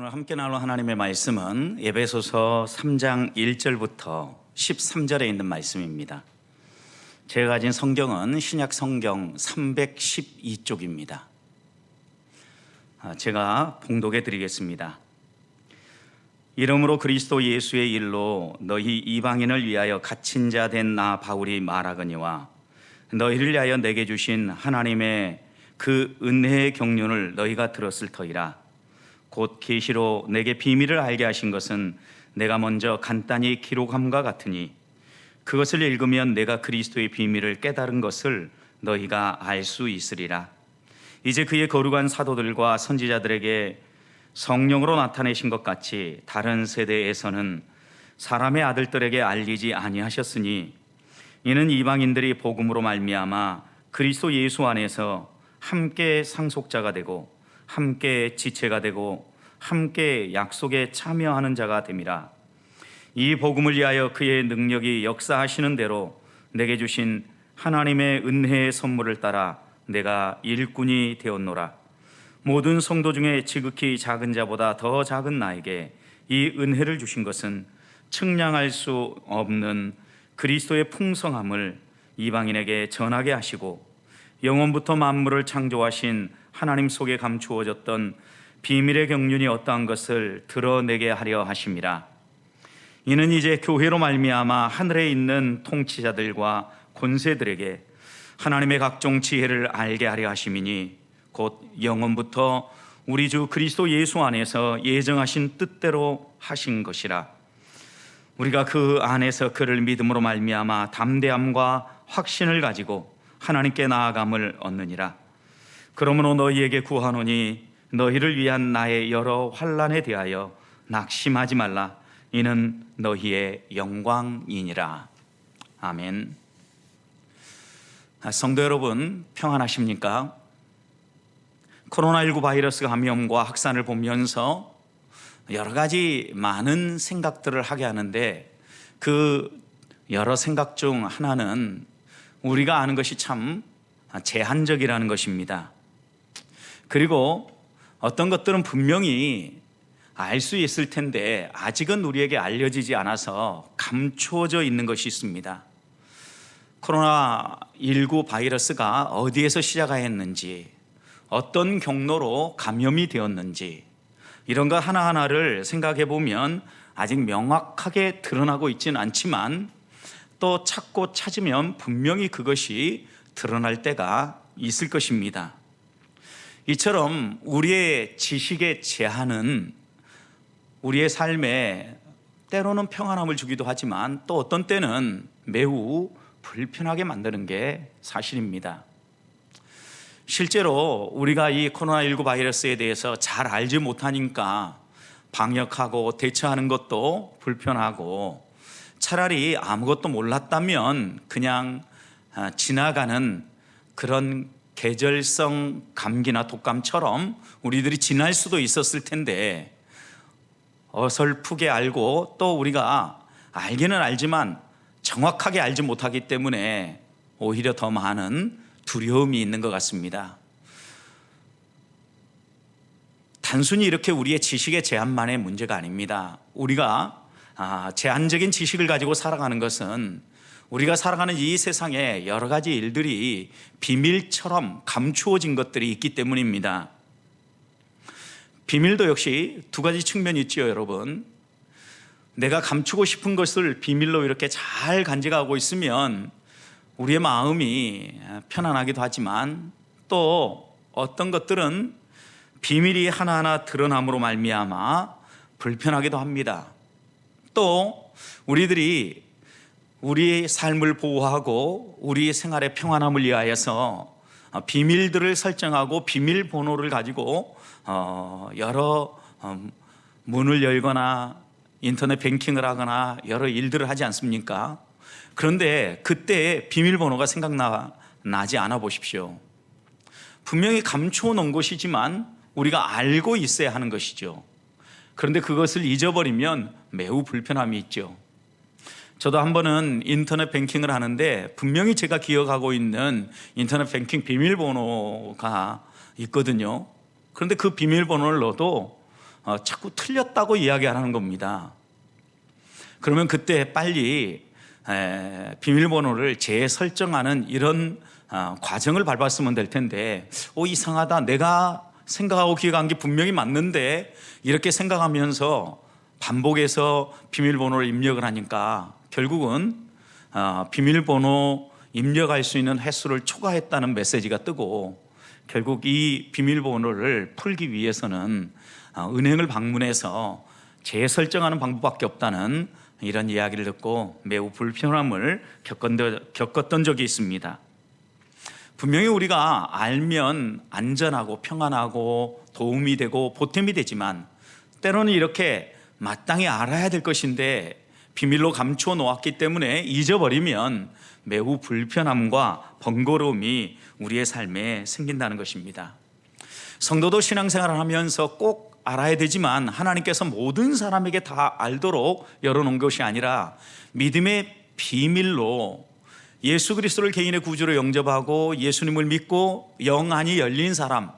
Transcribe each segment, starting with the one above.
오늘 함께 나눌 하나님의 말씀은 에베소서 3장 1절부터 13절에 있는 말씀입니다. 제가 가진 성경은 신약 성경 312쪽입니다. 제가 봉독해 드리겠습니다. 이러므로 그리스도 예수의 일로 너희 이방인을 위하여 갇힌 자 된 나 바울이 말하거니와 너희를 위하여 내게 주신 하나님의 그 은혜의 경륜을 너희가 들었을 터이라. 곧 계시로 내게 비밀을 알게 하신 것은 내가 먼저 간단히 기록함과 같으니 그것을 읽으면 내가 그리스도의 비밀을 깨달은 것을 너희가 알 수 있으리라. 이제 그의 거룩한 사도들과 선지자들에게 성령으로 나타내신 것 같이 다른 세대에서는 사람의 아들들에게 알리지 아니하셨으니 이는 이방인들이 복음으로 말미암아 그리스도 예수 안에서 함께 상속자가 되고 함께 지체가 되고 함께 약속에 참여하는 자가 됨이라. 이 복음을 위하여 그의 능력이 역사하시는 대로 내게 주신 하나님의 은혜의 선물을 따라 내가 일꾼이 되었노라. 모든 성도 중에 지극히 작은 자보다 더 작은 나에게 이 은혜를 주신 것은 측량할 수 없는 그리스도의 풍성함을 이방인에게 전하게 하시고 영원부터 만물을 창조하신 하나님 속에 감추어졌던 비밀의 경륜이 어떠한 것을 드러내게 하려 하심이라. 이는 이제 교회로 말미암아 하늘에 있는 통치자들과 권세들에게 하나님의 각종 지혜를 알게 하려 하심이니 곧 영원부터 우리 주 그리스도 예수 안에서 예정하신 뜻대로 하신 것이라. 우리가 그 안에서 그를 믿음으로 말미암아 담대함과 확신을 가지고 하나님께 나아감을 얻느니라. 그러므로 너희에게 구하노니 너희를 위한 나의 여러 환난에 대하여 낙심하지 말라. 이는 너희의 영광이니라. 아멘. 성도 여러분, 평안하십니까? 코로나19 바이러스 감염과 확산을 보면서 여러 가지 많은 생각들을 하게 하는데 그 여러 생각 중 하나는 우리가 아는 것이 참 제한적이라는 것입니다. 그리고 어떤 것들은 분명히 알 수 있을 텐데 아직은 우리에게 알려지지 않아서 감추어져 있는 것이 있습니다. 코로나19 바이러스가 어디에서 시작하였는지, 어떤 경로로 감염이 되었는지 이런 것 하나하나를 생각해 보면 아직 명확하게 드러나고 있지는 않지만 또 찾고 찾으면 분명히 그것이 드러날 때가 있을 것입니다. 이처럼 우리의 지식의 제한은 우리의 삶에 때로는 평안함을 주기도 하지만 또 어떤 때는 매우 불편하게 만드는 게 사실입니다. 실제로 우리가 이 코로나19 바이러스에 대해서 잘 알지 못하니까 방역하고 대처하는 것도 불편하고 차라리 아무것도 몰랐다면 그냥 지나가는 그런 계절성 감기나 독감처럼 우리들이 지날 수도 있었을 텐데 어설프게 알고 또 우리가 알기는 알지만 정확하게 알지 못하기 때문에 오히려 더 많은 두려움이 있는 것 같습니다. 단순히 이렇게 우리의 지식의 제한만의 문제가 아닙니다. 우리가 제한적인 지식을 가지고 살아가는 것은 우리가 살아가는 이 세상에 여러 가지 일들이 비밀처럼 감추어진 것들이 있기 때문입니다. 비밀도 역시 두 가지 측면이 있지요, 여러분. 내가 감추고 싶은 것을 비밀로 이렇게 잘 간직하고 있으면 우리의 마음이 편안하기도 하지만 또 어떤 것들은 비밀이 하나하나 드러남으로 말미암아 불편하기도 합니다. 또 우리들이 우리의 삶을 보호하고 우리의 생활의 평안함을 위하여서 비밀들을 설정하고 비밀번호를 가지고 여러 문을 열거나 인터넷 뱅킹을 하거나 여러 일들을 하지 않습니까? 그런데 그때 비밀번호가 생각나지 않아 보십시오. 분명히 감추어 놓은 것이지만 우리가 알고 있어야 하는 것이죠. 그런데 그것을 잊어버리면 매우 불편함이 있죠. 저도 한 번은 인터넷 뱅킹을 하는데 분명히 제가 기억하고 있는 인터넷 뱅킹 비밀번호가 있거든요. 그런데 그 비밀번호를 넣어도 자꾸 틀렸다고 이야기하는 겁니다. 그러면 그때 빨리 비밀번호를 재설정하는 이런 과정을 밟았으면 될 텐데, 이상하다, 내가 생각하고 기억한 게 분명히 맞는데, 이렇게 생각하면서 반복해서 비밀번호를 입력을 하니까 결국은 비밀번호 입력할 수 있는 횟수를 초과했다는 메시지가 뜨고, 결국 이 비밀번호를 풀기 위해서는 은행을 방문해서 재설정하는 방법밖에 없다는 이런 이야기를 듣고 매우 불편함을 겪었던 적이 있습니다. 분명히 우리가 알면 안전하고 평안하고 도움이 되고 보탬이 되지만, 때로는 이렇게 마땅히 알아야 될 것인데 비밀로 감추어 놓았기 때문에 잊어버리면 매우 불편함과 번거로움이 우리의 삶에 생긴다는 것입니다. 성도도 신앙생활을 하면서 꼭 알아야 되지만, 하나님께서 모든 사람에게 다 알도록 열어놓은 것이 아니라 믿음의 비밀로 예수 그리스도를 개인의 구주로 영접하고 예수님을 믿고 영안이 열린 사람,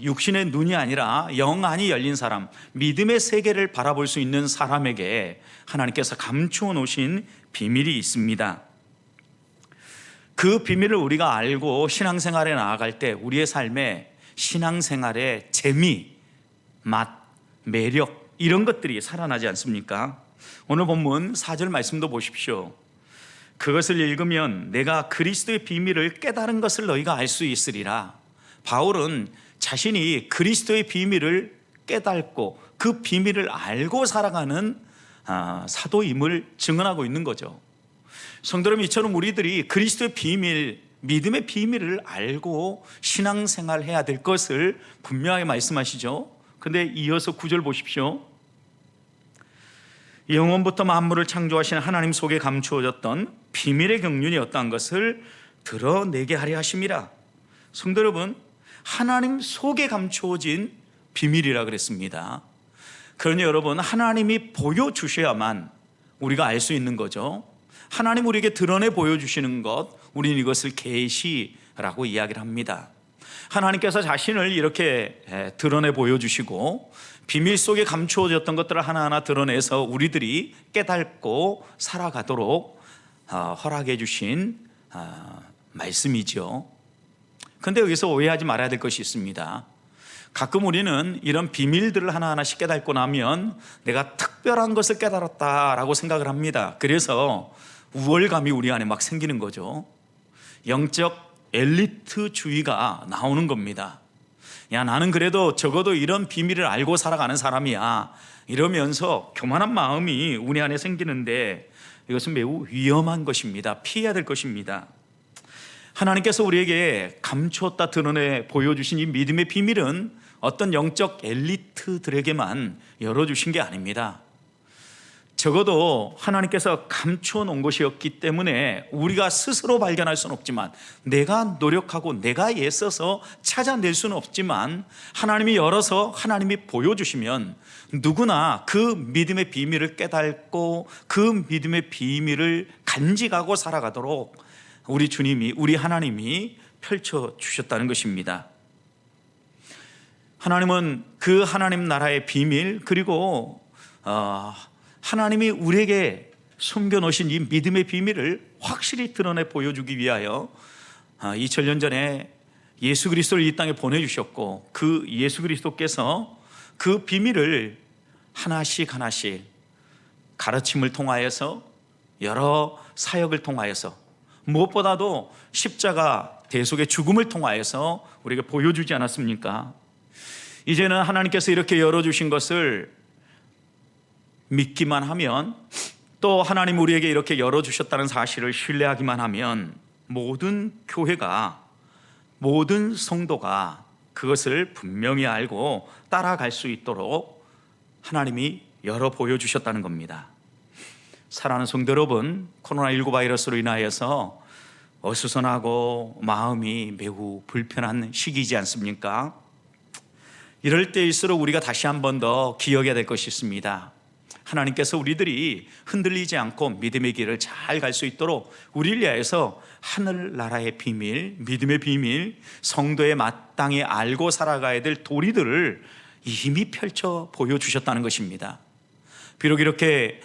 육신의 눈이 아니라 영안이 열린 사람, 믿음의 세계를 바라볼 수 있는 사람에게 하나님께서 감추어 놓으신 비밀이 있습니다. 그 비밀을 우리가 알고 신앙생활에 나아갈 때 우리의 삶에 신앙생활의 재미, 맛, 매력, 이런 것들이 살아나지 않습니까? 오늘 본문 4절 말씀도 보십시오. 그것을 읽으면 내가 그리스도의 비밀을 깨달은 것을 너희가 알 수 있으리라. 바울은 자신이 그리스도의 비밀을 깨닫고 그 비밀을 알고 살아가는 사도임을 증언하고 있는 거죠. 성도 여러분, 이처럼 우리들이 그리스도의 비밀, 믿음의 비밀을 알고 신앙생활 해야 될 것을 분명하게 말씀하시죠. 근데 이어서 9절 보십시오. 영원부터 만물을 창조하신 하나님 속에 감추어졌던 비밀의 경륜이 어떠한 것을 드러내게 하려 하심이라. 성도 여러분, 하나님 속에 감추어진 비밀이라 그랬습니다. 그러니 여러분, 하나님이 보여주셔야만 우리가 알 수 있는 거죠. 하나님 우리에게 드러내 보여주시는 것, 우리는 이것을 계시라고 이야기를 합니다. 하나님께서 자신을 이렇게 드러내 보여주시고 비밀 속에 감추어졌던 것들을 하나하나 드러내서 우리들이 깨닫고 살아가도록 허락해 주신 말씀이죠. 그런데 여기서 오해하지 말아야 될 것이 있습니다. 가끔 우리는 이런 비밀들을 하나하나씩 깨닫고 나면 내가 특별한 것을 깨달았다라고 생각을 합니다. 그래서 우월감이 우리 안에 막 생기는 거죠. 영적 엘리트주의가 나오는 겁니다. 야, 나는 그래도 적어도 이런 비밀을 알고 살아가는 사람이야, 이러면서 교만한 마음이 우리 안에 생기는데, 이것은 매우 위험한 것입니다. 피해야 될 것입니다. 하나님께서 우리에게 감추었다 드러내 보여주신 이 믿음의 비밀은 어떤 영적 엘리트들에게만 열어주신 게 아닙니다. 적어도 하나님께서 감추어 놓은 것이었기 때문에 우리가 스스로 발견할 수는 없지만, 내가 노력하고 내가 애써서 찾아낼 수는 없지만, 하나님이 열어서 하나님이 보여주시면 누구나 그 믿음의 비밀을 깨닫고 그 믿음의 비밀을 간직하고 살아가도록 우리 주님이, 우리 하나님이 펼쳐주셨다는 것입니다. 하나님은 그 하나님 나라의 비밀, 그리고 하나님이 우리에게 숨겨놓으신 이 믿음의 비밀을 확실히 드러내 보여주기 위하여 2000년 전에 예수 그리스도를 이 땅에 보내주셨고, 그 예수 그리스도께서 그 비밀을 하나씩 하나씩 가르침을 통하여서, 여러 사역을 통하여서, 무엇보다도 십자가 대속의 죽음을 통하여서 우리에게 보여주지 않았습니까? 이제는 하나님께서 이렇게 열어주신 것을 믿기만 하면, 또 하나님 우리에게 이렇게 열어주셨다는 사실을 신뢰하기만 하면, 모든 교회가, 모든 성도가 그것을 분명히 알고 따라갈 수 있도록 하나님이 열어 보여주셨다는 겁니다. 사랑하는 성도 여러분, 코로나19 바이러스로 인하여서 어수선하고 마음이 매우 불편한 시기이지 않습니까? 이럴 때일수록 우리가 다시 한 번 더 기억해야 될 것이 있습니다. 하나님께서 우리들이 흔들리지 않고 믿음의 길을 잘 갈 수 있도록 우리를 위하여서 하늘나라의 비밀, 믿음의 비밀, 성도의 마땅히 알고 살아가야 될 도리들을 이미 펼쳐 보여주셨다는 것입니다. 비록 이렇게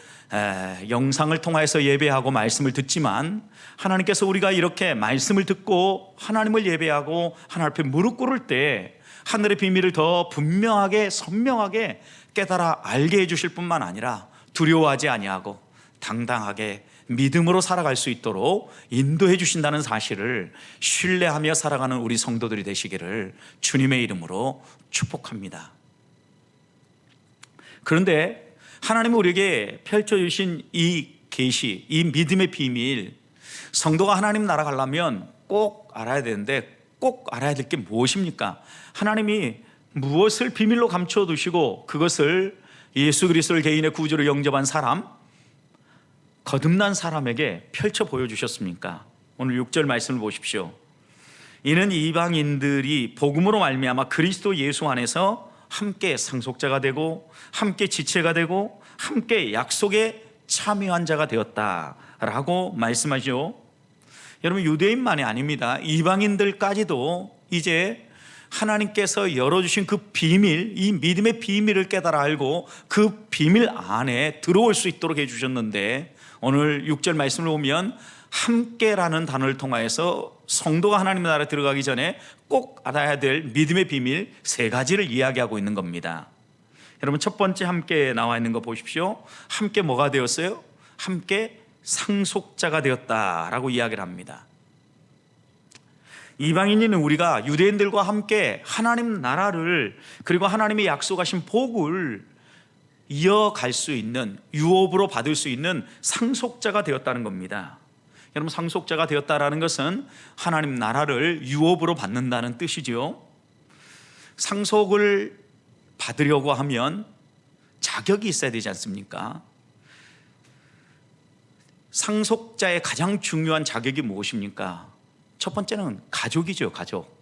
영상을 통해서 예배하고 말씀을 듣지만 하나님께서 우리가 이렇게 말씀을 듣고 하나님을 예배하고 하나님 앞에 무릎 꿇을 때 하늘의 비밀을 더 분명하게 선명하게 깨달아 알게 해주실 뿐만 아니라 두려워하지 아니하고 당당하게 믿음으로 살아갈 수 있도록 인도해 주신다는 사실을 신뢰하며 살아가는 우리 성도들이 되시기를 주님의 이름으로 축복합니다. 그런데 하나님이 우리에게 펼쳐주신 이 계시, 이 믿음의 비밀, 성도가 하나님 나라 가려면 꼭 알아야 되는데 꼭 알아야 될 게 무엇입니까? 하나님이 무엇을 비밀로 감춰두시고 그것을 예수 그리스도를 개인의 구주로 영접한 사람, 거듭난 사람에게 펼쳐 보여주셨습니까? 오늘 6절 말씀을 보십시오. 이는 이방인들이 복음으로 말미암아 그리스도 예수 안에서 함께 상속자가 되고 함께 지체가 되고 함께 약속에 참여한 자가 되었다라고 말씀하죠. 여러분, 유대인만이 아닙니다. 이방인들까지도 이제 하나님께서 열어주신 그 비밀, 이 믿음의 비밀을 깨달아 알고 그 비밀 안에 들어올 수 있도록 해주셨는데, 오늘 6절 말씀을 보면 함께라는 단어를 통하여서 성도가 하나님 나라에 들어가기 전에 꼭 알아야 될 믿음의 비밀 3가지를 이야기하고 있는 겁니다. 여러분, 첫 번째 함께 나와 있는 거 보십시오. 함께 뭐가 되었어요? 함께 상속자가 되었다라고 이야기를 합니다. 이방인인 우리가 유대인들과 함께 하나님 나라를, 그리고 하나님의 약속하신 복을 이어갈 수 있는, 유업으로 받을 수 있는 상속자가 되었다는 겁니다. 여러분, 상속자가 되었다라는 것은 하나님 나라를 유업으로 받는다는 뜻이죠. 상속을 받으려고 하면 자격이 있어야 되지 않습니까? 상속자의 가장 중요한 자격이 무엇입니까? 첫 번째는 가족이죠, 가족.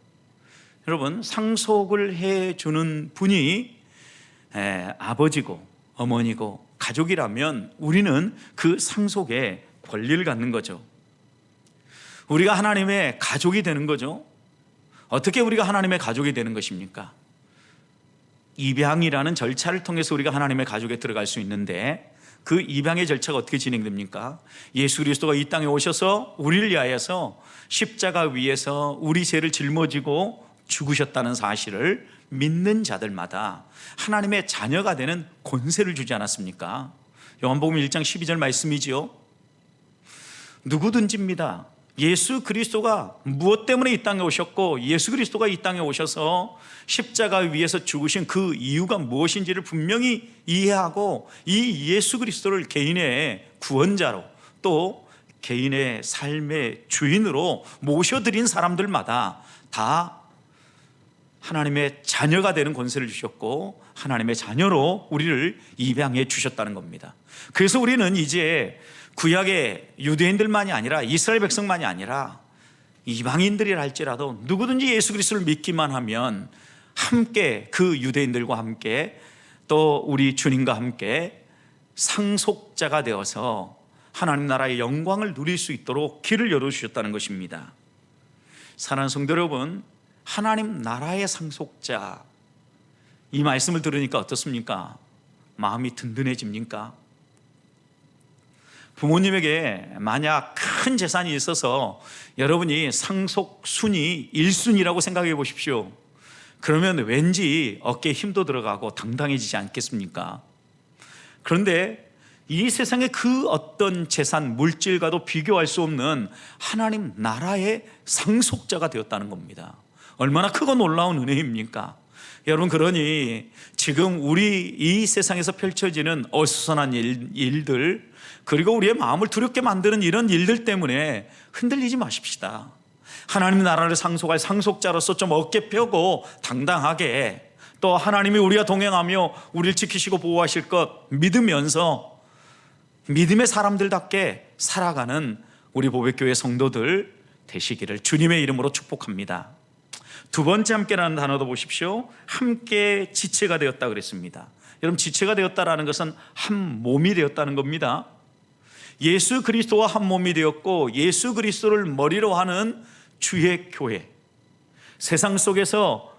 여러분, 상속을 해주는 분이 아버지고 어머니고 가족이라면 우리는 그 상속에 권리를 갖는 거죠. 우리가 하나님의 가족이 되는 거죠. 어떻게 우리가 하나님의 가족이 되는 것입니까? 입양이라는 절차를 통해서 우리가 하나님의 가족에 들어갈 수 있는데, 그 입양의 절차가 어떻게 진행됩니까? 예수 그리스도가 이 땅에 오셔서 우리를 위하여서 십자가 위에서 우리 죄를 짊어지고 죽으셨다는 사실을 믿는 자들마다 하나님의 자녀가 되는 권세를 주지 않았습니까? 요한복음 1장 12절 말씀이지요. 누구든지입니다. 예수 그리스도가 무엇 때문에 이 땅에 오셨고 예수 그리스도가 이 땅에 오셔서 십자가 위에서 죽으신 그 이유가 무엇인지를 분명히 이해하고 이 예수 그리스도를 개인의 구원자로 또 개인의 삶의 주인으로 모셔드린 사람들마다 다 하나님의 자녀가 되는 권세를 주셨고 하나님의 자녀로 우리를 입양해 주셨다는 겁니다. 그래서 우리는 이제 구약의 유대인들만이 아니라 이스라엘 백성만이 아니라 이방인들이라 할지라도 누구든지 예수 그리스도를 믿기만 하면 함께 그 유대인들과 함께 또 우리 주님과 함께 상속자가 되어서 하나님 나라의 영광을 누릴 수 있도록 길을 열어주셨다는 것입니다. 사랑하는 성도 여러분, 하나님 나라의 상속자, 이 말씀을 들으니까 어떻습니까? 마음이 든든해집니까? 부모님에게 만약 큰 재산이 있어서 여러분이 상속 순위 1순위라고 생각해 보십시오. 그러면 왠지 어깨에 힘도 들어가고 당당해지지 않겠습니까? 그런데 이 세상의 그 어떤 재산, 물질과도 비교할 수 없는 하나님 나라의 상속자가 되었다는 겁니다. 얼마나 크고 놀라운 은혜입니까? 여러분, 그러니 지금 우리 이 세상에서 펼쳐지는 어수선한 일들, 그리고 우리의 마음을 두렵게 만드는 이런 일들 때문에 흔들리지 마십시다. 하나님 나라를 상속할 상속자로서 좀 어깨 펴고 당당하게, 또 하나님이 우리와 동행하며 우리를 지키시고 보호하실 것 믿으면서 믿음의 사람들답게 살아가는 우리 보배교회 성도들 되시기를 주님의 이름으로 축복합니다. 두 번째 함께라는 단어도 보십시오. 함께 지체가 되었다 그랬습니다. 여러분, 지체가 되었다라는 것은 한 몸이 되었다는 겁니다. 예수 그리스도와 한 몸이 되었고 예수 그리스도를 머리로 하는 주의 교회, 세상 속에서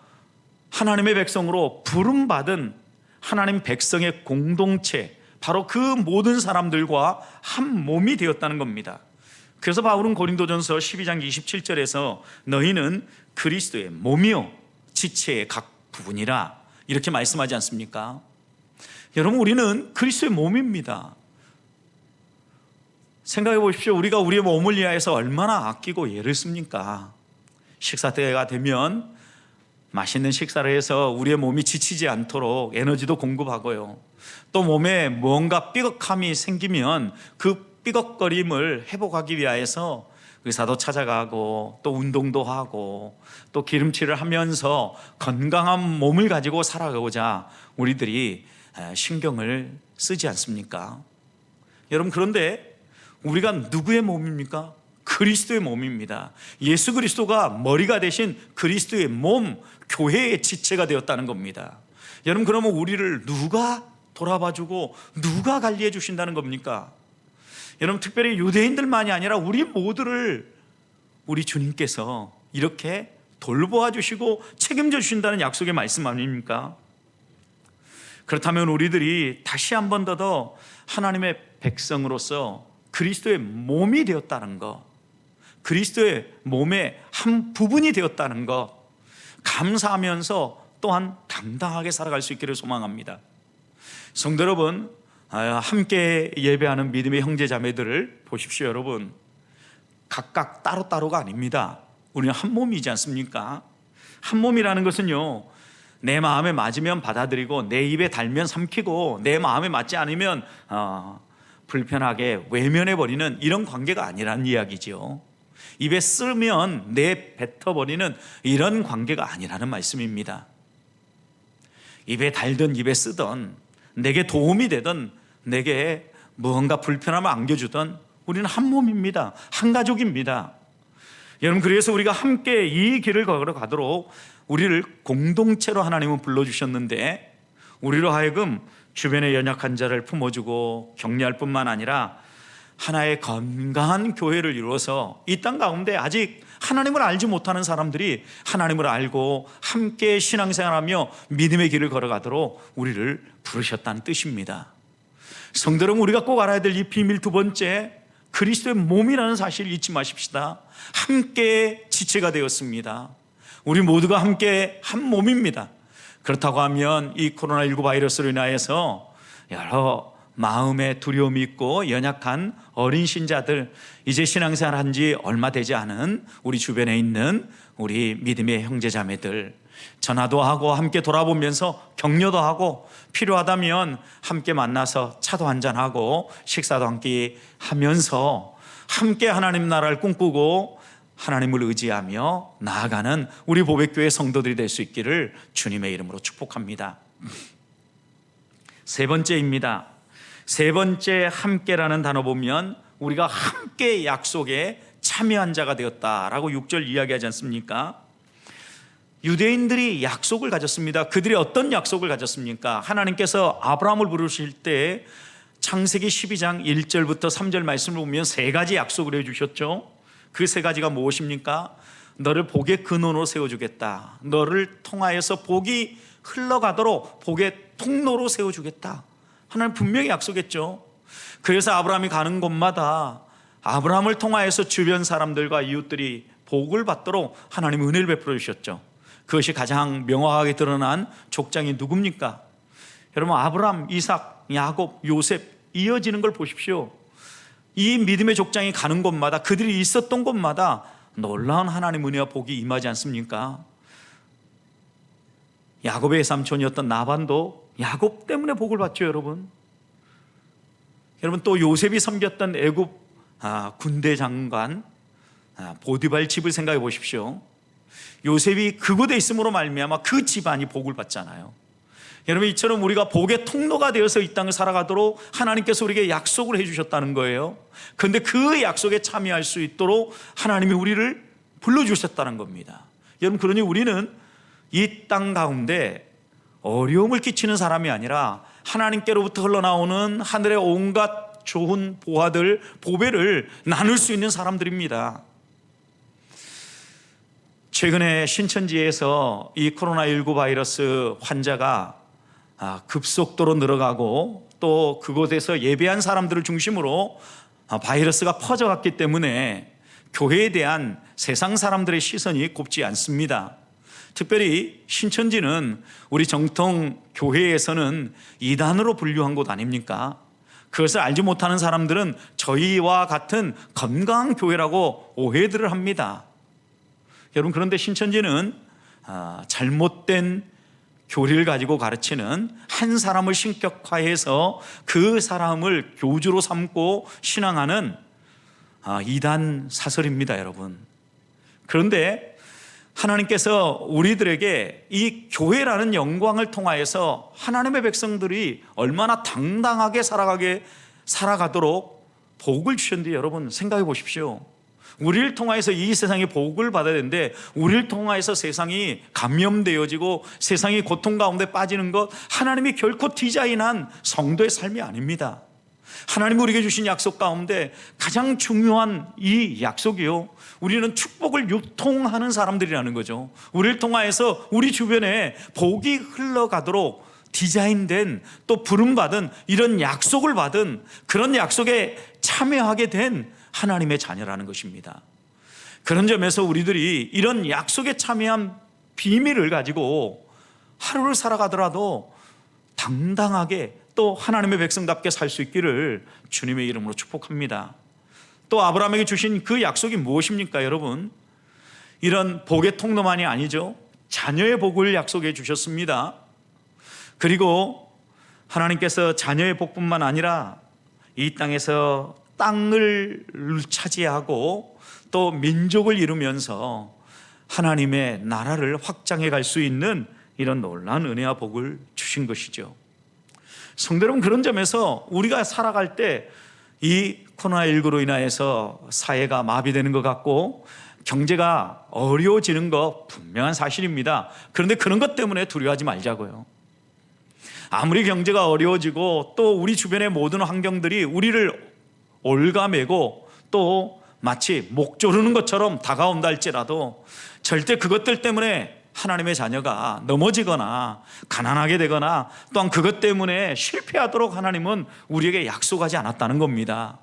하나님의 백성으로 부름받은 하나님 백성의 공동체, 바로 그 모든 사람들과 한 몸이 되었다는 겁니다. 그래서 바울은 고린도전서 12장 27절에서 너희는 그리스도의 몸이요 지체의 각 부분이라 이렇게 말씀하지 않습니까? 여러분, 우리는 그리스도의 몸입니다. 생각해 보십시오. 우리가 우리의 몸을 위하여서 얼마나 아끼고 애를 씁니까? 식사 때가 되면 맛있는 식사를 해서 우리의 몸이 지치지 않도록 에너지도 공급하고요. 또 몸에 뭔가 삐걱함이 생기면 그 삐걱거림을 회복하기 위해서 의사도 찾아가고 또 운동도 하고 또 기름칠을 하면서 건강한 몸을 가지고 살아가고자 우리들이 신경을 쓰지 않습니까? 여러분, 그런데 우리가 누구의 몸입니까? 그리스도의 몸입니다. 예수 그리스도가 머리가 되신 그리스도의 몸, 교회의 지체가 되었다는 겁니다. 여러분, 그러면 우리를 누가 돌아봐주고 누가 관리해 주신다는 겁니까? 여러분, 특별히 유대인들만이 아니라 우리 모두를 우리 주님께서 이렇게 돌보아 주시고 책임져 주신다는 약속의 말씀 아닙니까? 그렇다면 우리들이 다시 한 번 더 하나님의 백성으로서 그리스도의 몸이 되었다는 것, 그리스도의 몸의 한 부분이 되었다는 것 감사하면서 또한 당당하게 살아갈 수 있기를 소망합니다. 성도 여러분, 함께 예배하는 믿음의 형제 자매들을 보십시오. 여러분, 각각 따로따로가 아닙니다. 우리는 한 몸이지 않습니까? 한 몸이라는 것은요, 내 마음에 맞으면 받아들이고 내 입에 달면 삼키고 내 마음에 맞지 않으면 불편하게 외면해버리는 이런 관계가 아니라는 이야기죠. 입에 쓰면 내뱉어버리는 이런 관계가 아니라는 말씀입니다. 입에 달든 입에 쓰든 내게 도움이 되든 내게 무언가 불편함을 안겨주든 우리는 한 몸입니다. 한 가족입니다. 여러분, 그래서 우리가 함께 이 길을 걸어가도록 우리를 공동체로 하나님은 불러주셨는데, 우리로 하여금 주변의 연약한 자를 품어주고 격려할 뿐만 아니라 하나의 건강한 교회를 이루어서 이 땅 가운데 아직 하나님을 알지 못하는 사람들이 하나님을 알고 함께 신앙생활하며 믿음의 길을 걸어가도록 우리를 부르셨다는 뜻입니다. 성도 여러분, 우리가 꼭 알아야 될 이 비밀 두 번째, 그리스도의 몸이라는 사실을 잊지 마십시다. 함께 지체가 되었습니다. 우리 모두가 함께 한 몸입니다. 그렇다고 하면 이 코로나19 바이러스로 인하여서 여러 마음에 두려움이 있고 연약한 어린 신자들, 이제 신앙생활 한 지 얼마 되지 않은 우리 주변에 있는 우리 믿음의 형제자매들, 전화도 하고 함께 돌아보면서 격려도 하고 필요하다면 함께 만나서 차도 한잔하고 식사도 함께 하면서 함께 하나님 나라를 꿈꾸고 하나님을 의지하며 나아가는 우리 보백교회 성도들이 될 수 있기를 주님의 이름으로 축복합니다. 세 번째입니다. 세 번째 함께라는 단어 보면 우리가 함께 약속에 참여한 자가 되었다라고 6절 이야기하지 않습니까? 유대인들이 약속을 가졌습니다. 그들이 어떤 약속을 가졌습니까? 하나님께서 아브라함을 부르실 때 창세기 12장 1절부터 3절 말씀을 보면 세 가지 약속을 해주셨죠. 그 세 가지가 무엇입니까? 너를 복의 근원으로 세워주겠다. 너를 통하여서 복이 흘러가도록 복의 통로로 세워주겠다. 하나님 분명히 약속했죠. 그래서 아브라함이 가는 곳마다 아브라함을 통하여서 주변 사람들과 이웃들이 복을 받도록 하나님 은혜를 베풀어 주셨죠. 그것이 가장 명확하게 드러난 족장이 누굽니까? 여러분, 아브라함, 이삭, 야곱, 요셉 이어지는 걸 보십시오. 이 믿음의 족장이 가는 곳마다, 그들이 있었던 곳마다 놀라운 하나님 은혜와 복이 임하지 않습니까? 야곱의 삼촌이었던 나반도 야곱 때문에 복을 받죠. 여러분, 또 요셉이 섬겼던 애굽 군대 장관 보디발 집을 생각해 보십시오. 요셉이 그곳에 있음으로 말미암아 그 집안이 복을 받잖아요. 여러분, 이처럼 우리가 복의 통로가 되어서 이 땅을 살아가도록 하나님께서 우리에게 약속을 해주셨다는 거예요. 그런데 그 약속에 참여할 수 있도록 하나님이 우리를 불러주셨다는 겁니다. 여러분, 그러니 우리는 이 땅 가운데 어려움을 끼치는 사람이 아니라 하나님께로부터 흘러나오는 하늘의 온갖 좋은 보화들, 보배를 나눌 수 있는 사람들입니다. 최근에 신천지에서 이 코로나19 바이러스 환자가 급속도로 늘어가고 또 그곳에서 예배한 사람들을 중심으로 바이러스가 퍼져갔기 때문에 교회에 대한 세상 사람들의 시선이 곱지 않습니다. 특별히 신천지는 우리 정통 교회에서는 이단으로 분류한 곳 아닙니까? 그것을 알지 못하는 사람들은 저희와 같은 건강한 교회라고 오해들을 합니다. 여러분, 그런데 신천지는 잘못된 교리를 가지고 가르치는 한 사람을 신격화해서 그 사람을 교주로 삼고 신앙하는 이단 사설입니다, 여러분. 그런데 하나님께서 우리들에게 이 교회라는 영광을 통하여서 하나님의 백성들이 얼마나 당당하게 살아가도록 복을 주셨는데, 여러분 생각해 보십시오. 우리를 통하여서 이 세상에 복을 받아야 되는데 우리를 통하여서 세상이 감염되어지고 세상이 고통 가운데 빠지는 것, 하나님이 결코 디자인한 성도의 삶이 아닙니다. 하나님이 우리에게 주신 약속 가운데 가장 중요한 이 약속이요, 우리는 축복을 유통하는 사람들이라는 거죠. 우리를 통하여서 우리 주변에 복이 흘러가도록 디자인된, 또 부름받은, 이런 약속을 받은, 그런 약속에 참여하게 된 하나님의 자녀라는 것입니다. 그런 점에서 우리들이 이런 약속에 참여한 비밀을 가지고 하루를 살아가더라도 당당하게 또 하나님의 백성답게 살 수 있기를 주님의 이름으로 축복합니다. 또 아브라함에게 주신 그 약속이 무엇입니까, 여러분? 이런 복의 통로만이 아니죠. 자녀의 복을 약속해 주셨습니다. 그리고 하나님께서 자녀의 복뿐만 아니라 이 땅에서 땅을 차지하고 또 민족을 이루면서 하나님의 나라를 확장해 갈 수 있는 이런 놀라운 은혜와 복을 주신 것이죠. 성도 여러분, 그런 점에서 우리가 살아갈 때 이 코로나19로 인하여서 사회가 마비되는 것 같고 경제가 어려워지는 것 분명한 사실입니다. 그런데 그런 것 때문에 두려워하지 말자고요. 아무리 경제가 어려워지고 또 우리 주변의 모든 환경들이 우리를 올가매고 또 마치 목 조르는 것처럼 다가온다 할지라도 절대 그것들 때문에 하나님의 자녀가 넘어지거나 가난하게 되거나 또한 그것 때문에 실패하도록 하나님은 우리에게 약속하지 않았다는 겁니다.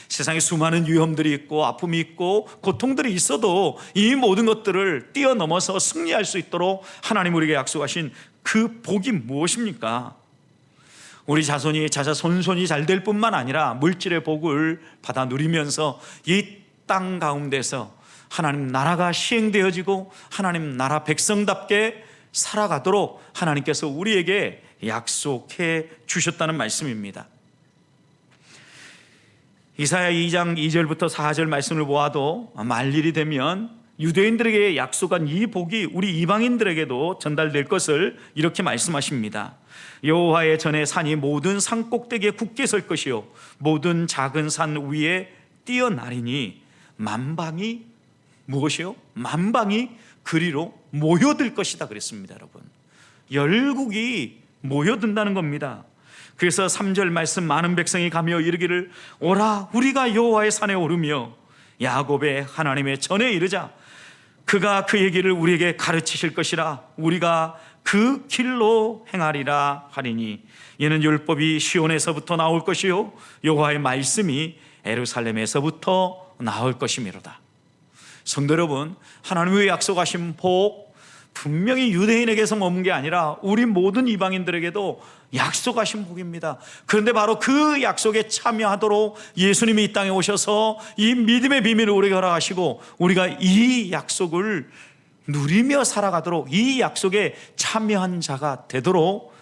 세상에 수많은 위험들이 있고 아픔이 있고 고통들이 있어도 이 모든 것들을 뛰어넘어서 승리할 수 있도록 하나님 우리에게 약속하신 그 복이 무엇입니까? 우리 자손이 자자손손이 잘 될 뿐만 아니라 물질의 복을 받아 누리면서 이 땅 가운데서 하나님 나라가 시행되어지고 하나님 나라 백성답게 살아가도록 하나님께서 우리에게 약속해 주셨다는 말씀입니다. 이사야 2장 2절부터 4절 말씀을 보아도 말일이 되면 유대인들에게 약속한 이 복이 우리 이방인들에게도 전달될 것을 이렇게 말씀하십니다. 여호와의 전에 산이 모든 산 꼭대기에 굳게 설 것이요 모든 작은 산 위에 뛰어나리니 만방이 무엇이요? 만방이 그리로 모여들 것이다 그랬습니다. 여러분, 열국이 모여든다는 겁니다. 그래서 3절 말씀, 많은 백성이 가며 이르기를 오라 우리가 여호와의 산에 오르며 야곱의 하나님의 전에 이르자. 그가 그의 길을 우리에게 가르치실 것이라. 우리가 그 길로 행하리라 하리니 이는 율법이 시온에서부터 나올 것이요 여호와의 말씀이 예루살렘에서부터 나올 것이미로다. 성도 여러분, 하나님의 약속하신 복 분명히 유대인에게서 머문 게 아니라 우리 모든 이방인들에게도 약속하신 복입니다. 그런데 바로 그 약속에 참여하도록 예수님이 이 땅에 오셔서 이 믿음의 비밀을 우리에게 허락하시고 우리가 이 약속을 누리며 살아가도록, 이 약속에 참여한 자가 되도록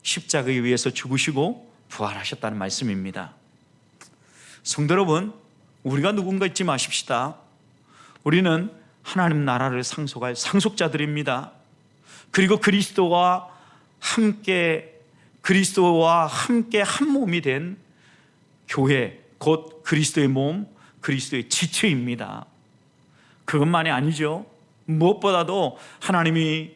십자가에 위해서 죽으시고 부활하셨다는 말씀입니다. 성도 여러분, 우리가 누군가 잊지 마십시다. 우리는 하나님 나라를 상속할 상속자들입니다. 그리고 그리스도와 함께 한 몸이 된 교회, 곧 그리스도의 몸, 그리스도의 지체입니다. 그것만이 아니죠. 무엇보다도 하나님이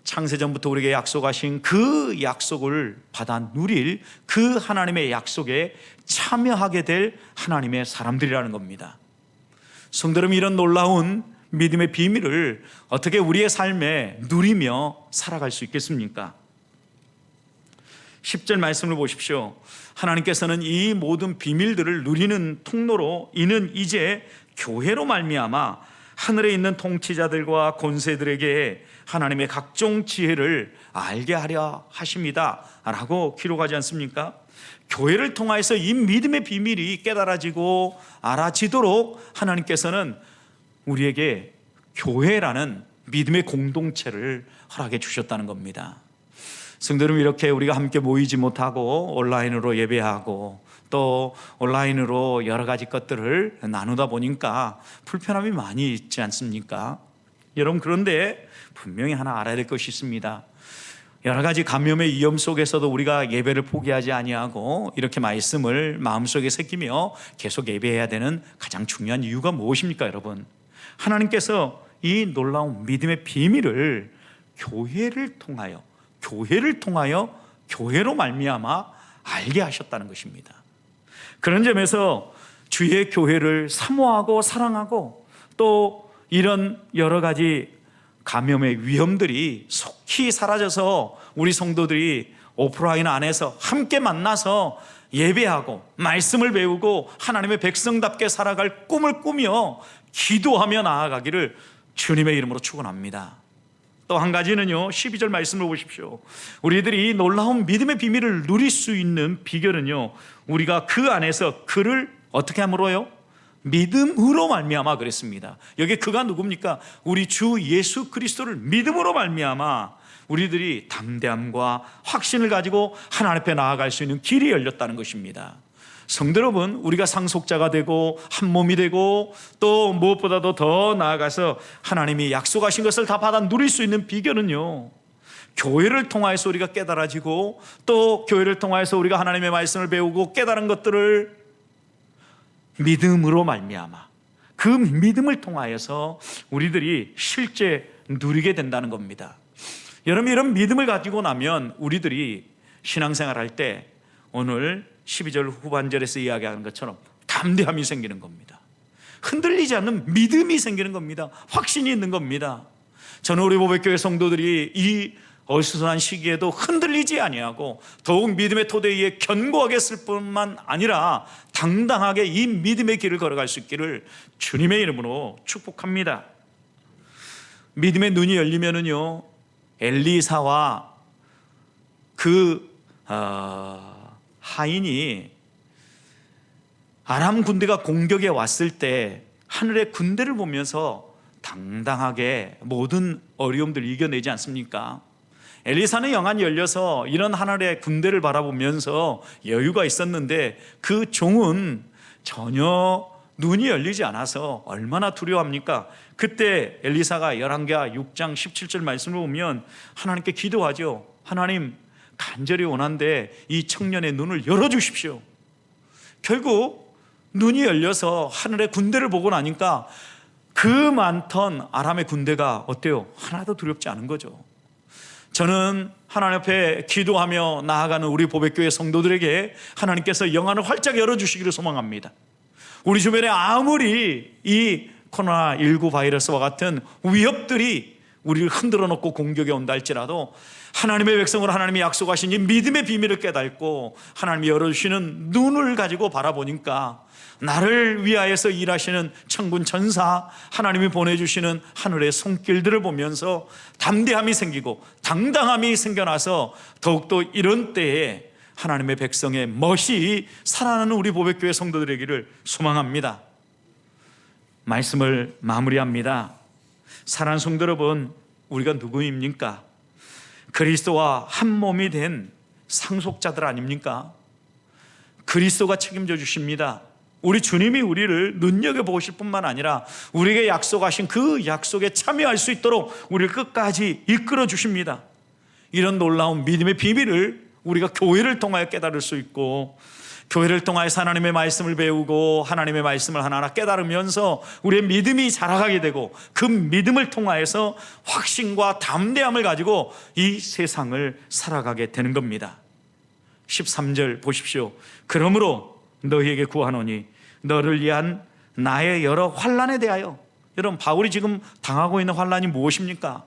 창세전부터 우리에게 약속하신 그 약속을 받아 누릴 그 하나님의 약속에 참여하게 될 하나님의 사람들이라는 겁니다. 성도 여러분, 이런 놀라운 믿음의 비밀을 어떻게 우리의 삶에 누리며 살아갈 수 있겠습니까? 10절 말씀을 보십시오. 하나님께서는 이 모든 비밀들을 누리는 통로로 이는 이제 교회로 말미암아 하늘에 있는 통치자들과 권세들에게 하나님의 각종 지혜를 알게 하려 하십니다 라고 기록하지 않습니까? 교회를 통하여서 이 믿음의 비밀이 깨달아지고 알아지도록 하나님께서는 우리에게 교회라는 믿음의 공동체를 허락해 주셨다는 겁니다. 성도 여러분, 이렇게 우리가 함께 모이지 못하고 온라인으로 예배하고 또 온라인으로 여러 가지 것들을 나누다 보니까 불편함이 많이 있지 않습니까? 여러분, 그런데 분명히 하나 알아야 될 것이 있습니다. 여러 가지 감염의 위험 속에서도 우리가 예배를 포기하지 아니하고 이렇게 말씀을 마음속에 새기며 계속 예배해야 되는 가장 중요한 이유가 무엇입니까, 여러분? 하나님께서 이 놀라운 믿음의 비밀을 교회를 통하여 교회로 말미암아 알게 하셨다는 것입니다. 그런 점에서 주의 교회를 사모하고 사랑하고 또 이런 여러 가지 감염의 위험들이 속히 사라져서 우리 성도들이 오프라인 안에서 함께 만나서 예배하고 말씀을 배우고 하나님의 백성답게 살아갈 꿈을 꾸며 기도하며 나아가기를 주님의 이름으로 축원합니다. 또 한 가지는요, 12절 말씀을 보십시오. 우리들이 놀라운 믿음의 비밀을 누릴 수 있는 비결은요, 우리가 그 안에서 그를 어떻게 함으로요? 믿음으로 말미암아 그랬습니다. 여기 그가 누굽니까? 우리 주 예수 그리스도를 믿음으로 말미암아 우리들이 담대함과 확신을 가지고 하나님 앞에 나아갈 수 있는 길이 열렸다는 것입니다. 성도 여러분, 우리가 상속자가 되고 한 몸이 되고 또 무엇보다도 더 나아가서 하나님이 약속하신 것을 다 받아 누릴 수 있는 비결은요, 교회를 통하여서 우리가 깨달아지고 또 교회를 통하여서 우리가 하나님의 말씀을 배우고 깨달은 것들을 믿음으로 말미암아 그 믿음을 통하여서 우리들이 실제 누리게 된다는 겁니다. 여러분, 이런 믿음을 가지고 나면 우리들이 신앙생활할 때 오늘 12절 후반절에서 이야기하는 것처럼 담대함이 생기는 겁니다. 흔들리지 않는 믿음이 생기는 겁니다. 확신이 있는 겁니다. 저는 우리 보배교회 성도들이 이 어수선한 시기에도 흔들리지 아니하고 더욱 믿음의 토대 위에 견고하게 쓸 뿐만 아니라 당당하게 이 믿음의 길을 걸어갈 수 있기를 주님의 이름으로 축복합니다. 믿음의 눈이 열리면은요, 엘리사와 그 하인이 아람 군대가 공격에 왔을 때 하늘의 군대를 보면서 당당하게 모든 어려움들을 이겨내지 않습니까? 엘리사는 영안이 열려서 이런 하늘의 군대를 바라보면서 여유가 있었는데 그 종은 전혀 눈이 열리지 않아서 얼마나 두려워합니까? 그때 엘리사가 열왕기하 6장 17절 말씀을 보면 하나님께 기도하죠. 하나님, 간절히 원한데 이 청년의 눈을 열어주십시오. 결국 눈이 열려서 하늘의 군대를 보고 나니까 그 많던 아람의 군대가 어때요? 하나도 두렵지 않은 거죠. 저는 하나님 앞에 기도하며 나아가는 우리 보배교회 성도들에게 하나님께서 영안을 활짝 열어주시기를 소망합니다. 우리 주변에 아무리 이 코로나19 바이러스와 같은 위협들이 우리를 흔들어 놓고 공격에 온다 할지라도 하나님의 백성으로 하나님이 약속하신 이 믿음의 비밀을 깨닫고 하나님이 열어주시는 눈을 가지고 바라보니까 나를 위하여서 일하시는 천군 천사, 하나님이 보내주시는 하늘의 손길들을 보면서 담대함이 생기고 당당함이 생겨나서 더욱더 이런 때에 하나님의 백성의 멋이 살아나는 우리 보배교회 성도들에게를 소망합니다. 말씀을 마무리합니다. 사랑하는 성도 여러분, 우리가 누구입니까? 그리스도와 한 몸이 된 상속자들 아닙니까? 그리스도가 책임져 주십니다. 우리 주님이 우리를 눈여겨보실 뿐만 아니라 우리에게 약속하신 그 약속에 참여할 수 있도록 우리를 끝까지 이끌어 주십니다. 이런 놀라운 믿음의 비밀을 우리가 교회를 통하여 깨달을 수 있고, 교회를 통하여서 하나님의 말씀을 배우고 하나님의 말씀을 하나하나 깨달으면서 우리의 믿음이 자라가게 되고, 그 믿음을 통하여서 확신과 담대함을 가지고 이 세상을 살아가게 되는 겁니다. 13절 보십시오. 그러므로 너희에게 구하노니 너를 위한 나의 여러 환난에 대하여 여러분, 바울이 지금 당하고 있는 환난이 무엇입니까?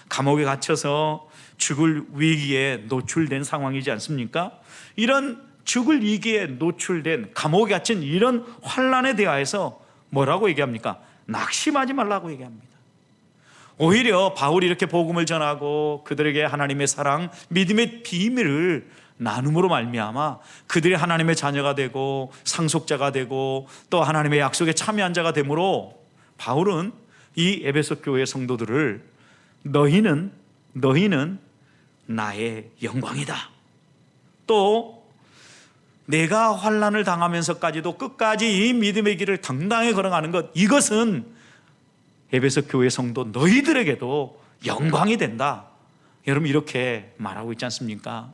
감옥에 갇혀서 죽을 위기에 노출된 상황이지 않습니까? 이런 죽을 위기에 노출된 감옥에 갇힌 이런 환난에 대하여서 뭐라고 얘기합니까? 낙심하지 말라고 얘기합니다. 오히려 바울이 이렇게 복음을 전하고 그들에게 하나님의 사랑, 믿음의 비밀을 나눔으로 말미암아 그들이 하나님의 자녀가 되고 상속자가 되고 또 하나님의 약속에 참여한 자가 되므로 바울은 이 에베소 교회 성도들을 너희는 나의 영광이다. 또 내가 환난을 당하면서까지도 끝까지 이 믿음의 길을 당당히 걸어가는 것, 이것은 에베소 교회 성도 너희들에게도 영광이 된다. 여러분, 이렇게 말하고 있지 않습니까?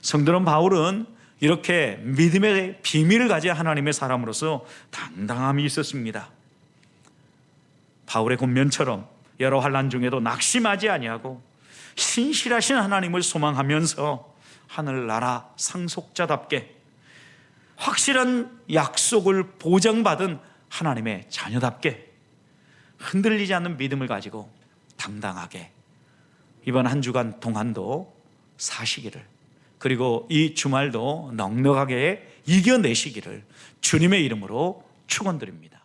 성도는 바울은 이렇게 믿음의 비밀을 가진 하나님의 사람으로서 당당함이 있었습니다. 바울의 권면처럼 여러 환난 중에도 낙심하지 아니하고 신실하신 하나님을 소망하면서 하늘나라 상속자답게 확실한 약속을 보장받은 하나님의 자녀답게 흔들리지 않는 믿음을 가지고 당당하게 이번 한 주간 동안도 사시기를, 그리고 이 주말도 넉넉하게 이겨내시기를 주님의 이름으로 축원드립니다.